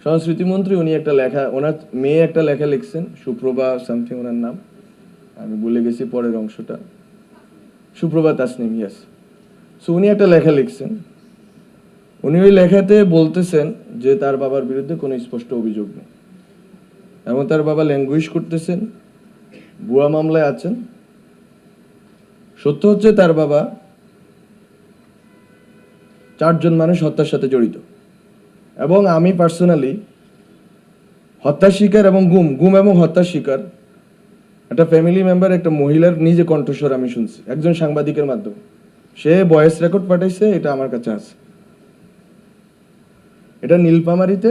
সংস্কৃতিমন্ত্রী উনি একটা লেখা, ওনার মেয়ে একটা লেখা লিখছেন, সুপ্রভা সামথিং ওনার নাম, আমি ভুলে গেছি পরের অংশটা, সুপ্রভা তাসনিম, ইয়াস। সো উনি একটা লেখা লিখছেন, উনি ওই লেখাতে বলতেছেন যে তার বাবার বিরুদ্ধে কোনো স্পষ্ট অভিযোগ নেই এবং তার বাবা ল্যাঙ্গুয়েজ করতেছেন, ভুয়া মামলায় আছেন। সত্য হচ্ছে তার বাবা 4 জন মানুষ হত্যার সাথে জড়িত এবং আমি পার্সোনালি হত্যা শিকার এবং গুম এবং হত্যা শিকার একটা ফ্যামিলি মেম্বার, একটা মহিলার নিজে কণ্ঠস্বর আমি শুনছি একজন সাংবাদিকের মাধ্যমে। সে ভয়েস রেকর্ড পাঠাইছে, এটা আমার কাছে আছে। এটা নীলফামারীতে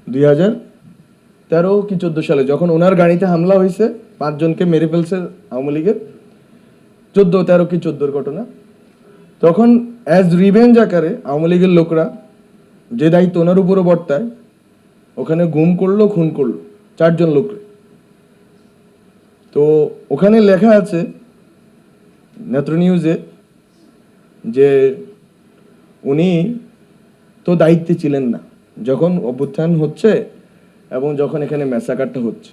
2013 কি 14 সালে যখন ওনার গাড়িতে হামলা হয়েছে, 5 জনকে মেরে ফেলছে আওয়ামী লীগের, 13 কি 14 ঘটনা। তখন অ্যাজ রিভেঞ্জ আকারে আওয়ামী লীগের লোকরা যে দায়িত্ব ওনার উপরও বর্তায়, ওখানে গুম করলো, খুন করলো 4 জন লোককে। তো ওখানে লেখা আছে নেত্র নিউজে যে উনি তো দায়িত্বে ছিলেন না যখন অভ্যুত্থান হচ্ছে এবং যখন এখানে ম্যাসাকারটা হচ্ছে।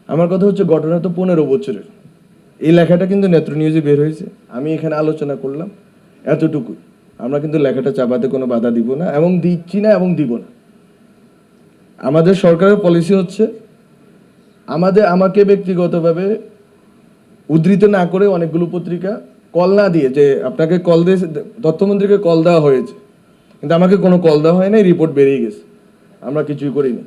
আমার কথা হচ্ছে ঘটনা তো 15 বছরের। এই লেখাটা কিন্তু নেত্র নিউজে বের হয়েছে, আমি এখানে আলোচনা করলাম এতটুকুই। আমরা কিন্তু লেখাটা চাপাতে কোনো বাধা দিব না এবং দিচ্ছি না এবং দিব না। আমাদের সরকারের পলিসি হচ্ছে আমাকে ব্যক্তিগতভাবে উদ্ধৃত না করে অনেকগুলো পত্রিকা কল না দিয়ে, যে আপনাকে কল দিয়ে তথ্যমন্ত্রীকে কল দেওয়া হয়েছে, কিন্তু আমাকে কোনো কল দেওয়া হয় নাই, রিপোর্ট বেরিয়ে গেছে, আমরা কিছুই করিনি।